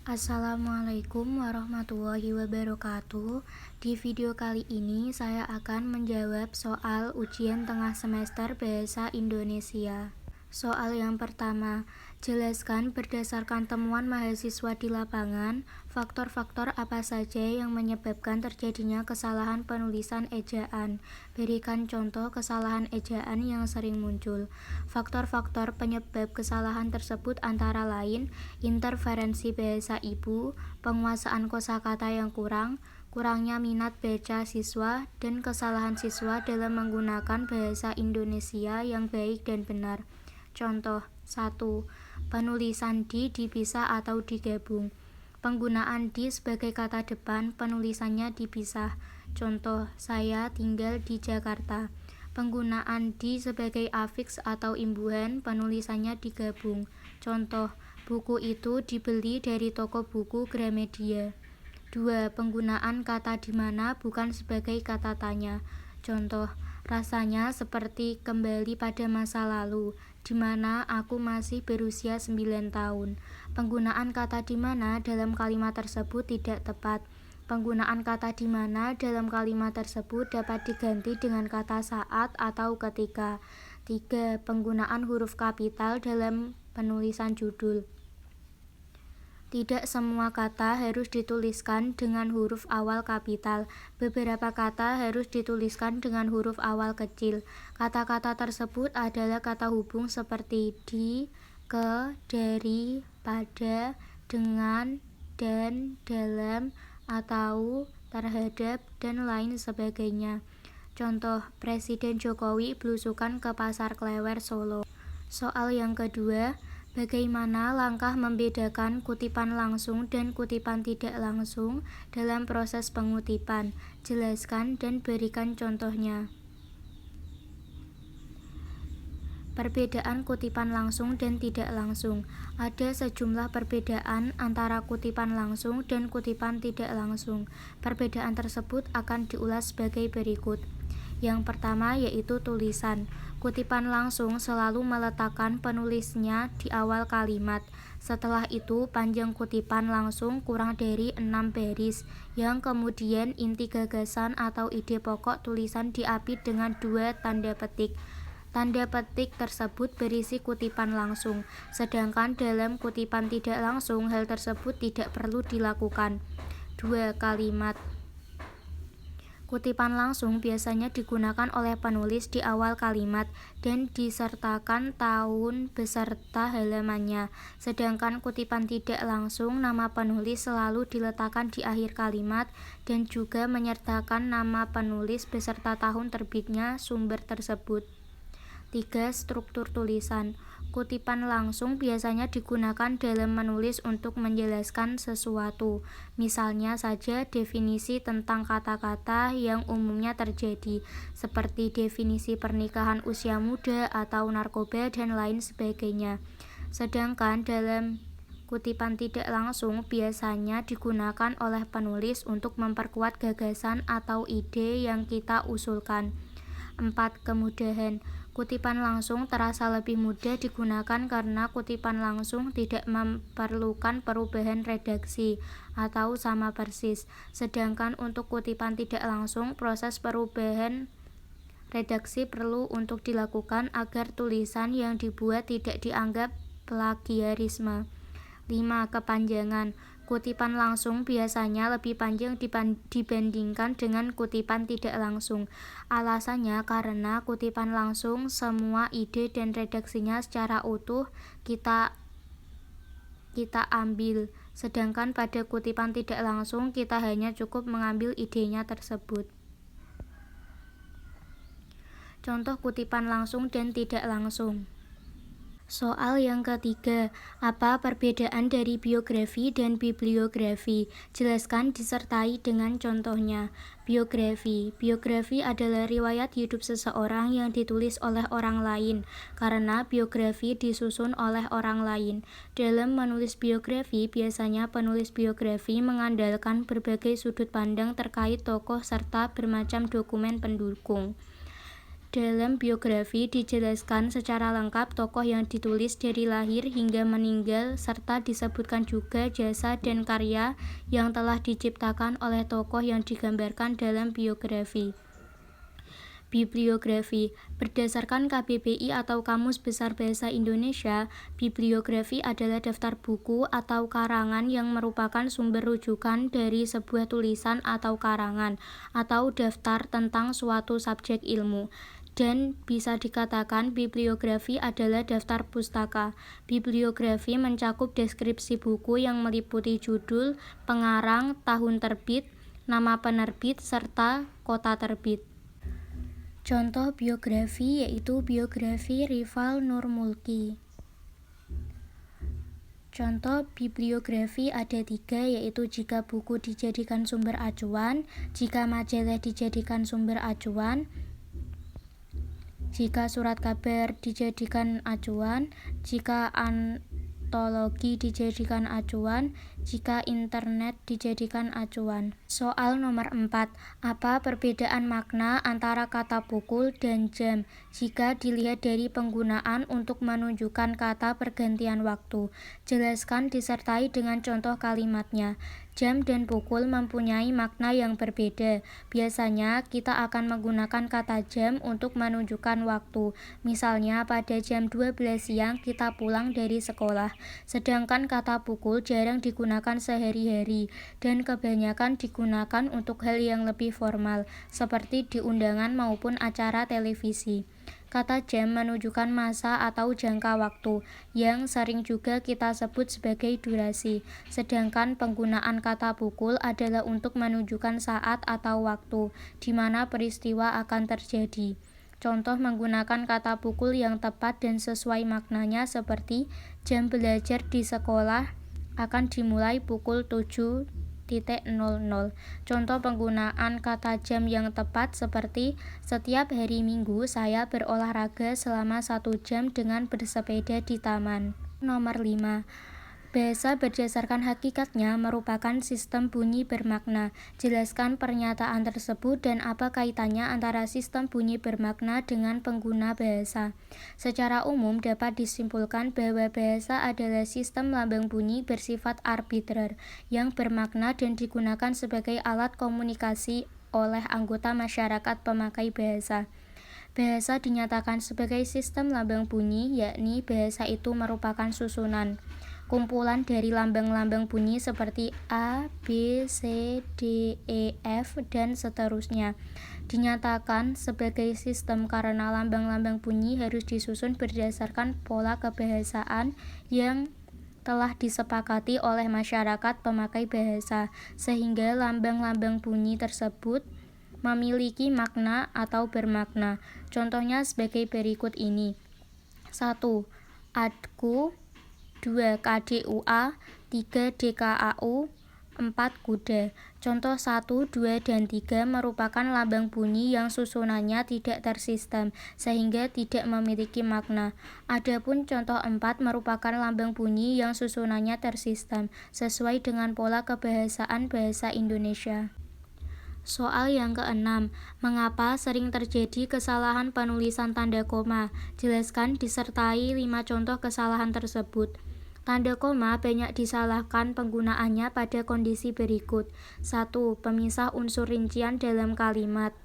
Assalamualaikum warahmatullahi wabarakatuh. Di video kali ini saya akan menjawab soal ujian tengah semester Bahasa Indonesia. Soal yang pertama, jelaskan berdasarkan temuan mahasiswa di lapangan, faktor-faktor apa saja yang menyebabkan terjadinya kesalahan penulisan ejaan. Berikan contoh kesalahan ejaan yang sering muncul. Faktor-faktor penyebab kesalahan tersebut antara lain interferensi bahasa ibu, penguasaan kosakata yang kurangnya minat baca siswa, dan kesalahan siswa dalam menggunakan bahasa Indonesia yang baik dan benar. Contoh 1. Penulisan di dipisah atau digabung. Penggunaan di sebagai kata depan, penulisannya dipisah. Contoh, saya tinggal di Jakarta. Penggunaan di sebagai afiks atau imbuhan, penulisannya digabung. Contoh, buku itu dibeli dari toko buku Gramedia. 2. Penggunaan kata di mana bukan sebagai kata tanya. Contoh, rasanya seperti kembali pada masa lalu, di mana aku masih berusia 9 tahun. Penggunaan kata di mana dalam kalimat tersebut tidak tepat. Penggunaan kata di mana dalam kalimat tersebut dapat diganti dengan kata saat atau ketika. 3. Penggunaan huruf kapital dalam penulisan judul. Tidak semua kata harus dituliskan dengan huruf awal kapital. Beberapa kata harus dituliskan dengan huruf awal kecil. Kata-kata tersebut adalah kata hubung seperti di, ke, dari, pada, dengan, dan, dalam, atau, terhadap, dan lain sebagainya. Contoh, Presiden Jokowi belusukan ke Pasar Klewer Solo. Soal yang kedua, bagaimana langkah membedakan kutipan langsung dan kutipan tidak langsung dalam proses pengutipan? Jelaskan dan berikan contohnya. Perbedaan kutipan langsung dan tidak langsung. Ada sejumlah perbedaan antara kutipan langsung dan kutipan tidak langsung. Perbedaan tersebut akan diulas sebagai berikut. Yang pertama yaitu tulisan. Kutipan langsung selalu meletakkan penulisnya di awal kalimat. Setelah itu panjang kutipan langsung kurang dari 6 baris, yang kemudian inti gagasan atau ide pokok tulisan diapit dengan 2 tanda petik. Tanda petik tersebut berisi kutipan langsung, sedangkan dalam kutipan tidak langsung hal tersebut tidak perlu dilakukan. 2. Kalimat. Kutipan langsung biasanya digunakan oleh penulis di awal kalimat dan disertakan tahun beserta halamannya. Sedangkan kutipan tidak langsung, nama penulis selalu diletakkan di akhir kalimat dan juga menyertakan nama penulis beserta tahun terbitnya sumber tersebut. 3. Struktur tulisan. Kutipan langsung biasanya digunakan dalam menulis untuk menjelaskan sesuatu. Misalnya saja definisi tentang kata-kata yang umumnya terjadi, seperti definisi pernikahan usia muda atau narkoba dan lain sebagainya. Sedangkan dalam kutipan tidak langsung biasanya digunakan oleh penulis untuk memperkuat gagasan atau ide yang kita usulkan. 4. Kemudahan. Kutipan langsung terasa lebih mudah digunakan karena kutipan langsung tidak memerlukan perubahan redaksi atau sama persis. Sedangkan untuk kutipan tidak langsung, proses perubahan redaksi perlu untuk dilakukan agar tulisan yang dibuat tidak dianggap plagiarisme. 5. Kepanjangan. Kutipan langsung biasanya lebih panjang dibandingkan dengan kutipan tidak langsung. Alasannya karena kutipan langsung semua ide dan redaksinya secara utuh kita ambil, sedangkan pada kutipan tidak langsung kita hanya cukup mengambil idenya tersebut. Contoh kutipan langsung dan tidak langsung. Soal yang ketiga, apa perbedaan dari biografi dan bibliografi? Jelaskan disertai dengan contohnya. Biografi. Biografi adalah riwayat hidup seseorang yang ditulis oleh orang lain, karena biografi disusun oleh orang lain. Dalam menulis biografi, biasanya penulis biografi mengandalkan berbagai sudut pandang terkait tokoh serta bermacam dokumen pendukung. Dalam biografi dijelaskan secara lengkap tokoh yang ditulis dari lahir hingga meninggal serta disebutkan juga jasa dan karya yang telah diciptakan oleh tokoh yang digambarkan dalam biografi. Bibliografi. Berdasarkan KBBI atau Kamus Besar Bahasa Indonesia, bibliografi adalah daftar buku atau karangan yang merupakan sumber rujukan dari sebuah tulisan atau karangan, atau daftar tentang suatu subjek ilmu. Dan bisa dikatakan bibliografi adalah daftar pustaka. Bibliografi mencakup deskripsi buku yang meliputi judul, pengarang, tahun terbit, nama penerbit, serta kota terbit. Contoh biografi yaitu biografi Rival Nur Mulki. Contoh bibliografi ada 3, yaitu jika buku dijadikan sumber acuan, jika majalah dijadikan sumber acuan, jika surat kabar dijadikan acuan, jika antologi dijadikan acuan, jika internet dijadikan acuan. Soal nomor 4. Apa perbedaan makna antara kata pukul dan jam jika dilihat dari penggunaan untuk menunjukkan kata pergantian waktu? Jelaskan disertai dengan contoh kalimatnya. Jam dan pukul mempunyai makna yang berbeda. Biasanya kita akan menggunakan kata jam untuk menunjukkan waktu. Misalnya pada jam 12 siang kita pulang dari sekolah. Sedangkan kata pukul jarang digunakan sehari-hari dan kebanyakan digunakan untuk hal yang lebih formal, seperti di undangan maupun acara televisi. Kata jam menunjukkan masa atau jangka waktu, yang sering juga kita sebut sebagai durasi. Sedangkan penggunaan kata pukul adalah untuk menunjukkan saat atau waktu, di mana peristiwa akan terjadi. Contoh menggunakan kata pukul yang tepat dan sesuai maknanya seperti jam belajar di sekolah akan dimulai pukul 7.00. Contoh penggunaan kata jam yang tepat seperti setiap hari Minggu saya berolahraga selama 1 jam dengan bersepeda di taman. Nomor 5. Bahasa berdasarkan hakikatnya merupakan sistem bunyi bermakna. Jelaskan pernyataan tersebut dan apa kaitannya antara sistem bunyi bermakna dengan pengguna bahasa. Secara umum dapat disimpulkan bahwa bahasa adalah sistem lambang bunyi bersifat arbitrer yang bermakna dan digunakan sebagai alat komunikasi oleh anggota masyarakat pemakai bahasa. Bahasa dinyatakan sebagai sistem lambang bunyi, yakni bahasa itu merupakan susunan kumpulan dari lambang-lambang bunyi seperti A, B, C, D, E, F, dan seterusnya. Dinyatakan sebagai sistem karena lambang-lambang bunyi harus disusun berdasarkan pola kebahasaan yang telah disepakati oleh masyarakat pemakai bahasa, sehingga lambang-lambang bunyi tersebut memiliki makna atau bermakna. Contohnya sebagai berikut ini. 1. Adku, 2. KDUA, 3. DKAU, 4. Kuda. Contoh 1, 2, dan 3 merupakan lambang bunyi yang susunannya tidak tersistem, sehingga tidak memiliki makna. Adapun contoh 4 merupakan lambang bunyi yang susunannya tersistem, sesuai dengan pola kebahasaan bahasa Indonesia. Soal yang ke-6. Mengapa sering terjadi kesalahan penulisan tanda koma? Jelaskan disertai 5 contoh kesalahan tersebut. Tanda koma banyak disalahkan penggunaannya pada kondisi berikut. 1. Pemisah unsur rincian dalam kalimat.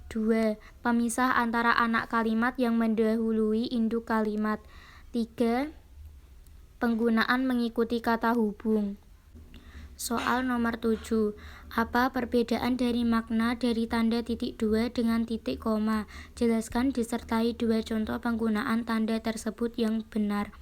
2. Pemisah antara anak kalimat yang mendahului induk kalimat. 3. Penggunaan mengikuti kata hubung. Soal nomor 7. Apa perbedaan dari makna dari tanda titik 2 dengan titik koma? Jelaskan disertai 2 contoh penggunaan tanda tersebut yang benar.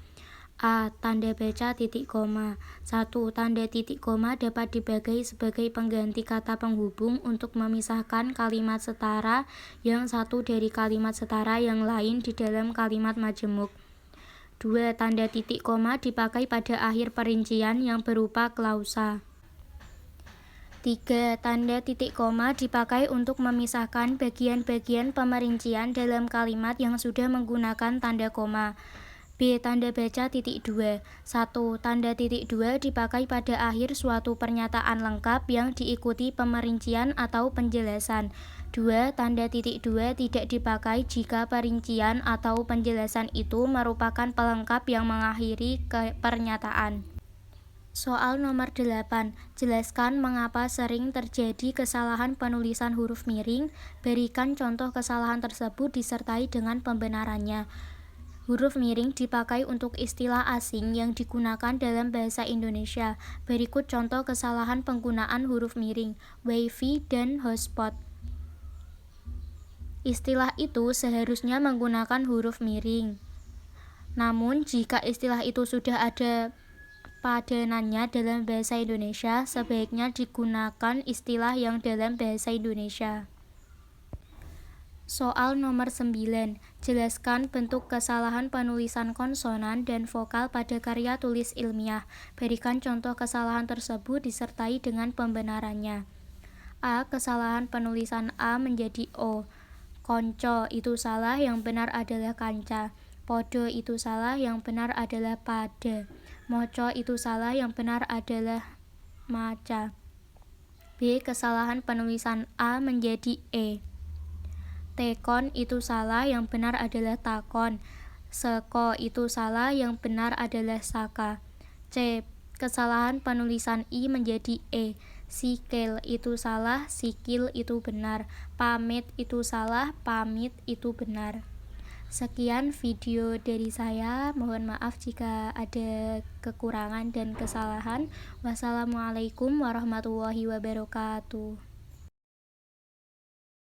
A. Tanda baca titik koma. 1. Tanda titik koma dapat dibagi sebagai pengganti kata penghubung untuk memisahkan kalimat setara yang satu dari kalimat setara yang lain di dalam kalimat majemuk. 2. Tanda titik koma dipakai pada akhir perincian yang berupa klausa. 3. Tanda titik koma dipakai untuk memisahkan bagian-bagian pemerincian dalam kalimat yang sudah menggunakan tanda koma. B. Tanda baca titik 2. 1. Tanda titik 2 dipakai pada akhir suatu pernyataan lengkap yang diikuti pemerincian atau penjelasan. 2. Tanda titik 2 tidak dipakai jika perincian atau penjelasan itu merupakan pelengkap yang mengakhiri pernyataan. Soal nomor 8. Jelaskan mengapa sering terjadi kesalahan penulisan huruf miring. Berikan contoh kesalahan tersebut disertai dengan pembenarannya. Huruf miring dipakai untuk istilah asing yang digunakan dalam bahasa Indonesia. Berikut contoh kesalahan penggunaan huruf miring, WiFi dan hotspot. Istilah itu seharusnya menggunakan huruf miring. Namun, jika istilah itu sudah ada padanannya dalam bahasa Indonesia, sebaiknya digunakan istilah yang dalam bahasa Indonesia. Soal nomor 9. Jelaskan bentuk kesalahan penulisan konsonan dan vokal pada karya tulis ilmiah. Berikan contoh kesalahan tersebut disertai dengan pembenarannya. A. Kesalahan penulisan A menjadi O. Konco itu salah, yang benar adalah kanca. Podo itu salah, yang benar adalah pada. Moco itu salah, yang benar adalah maca. B. Kesalahan penulisan A menjadi E. Tekon itu salah, yang benar adalah takon. Seko itu salah, yang benar adalah saka. C. Kesalahan penulisan I menjadi E. Sikil itu salah, sikil itu benar. Pamit itu salah, pamit itu benar. Sekian video dari saya. Mohon maaf jika ada kekurangan dan kesalahan. Wassalamualaikum warahmatullahi wabarakatuh.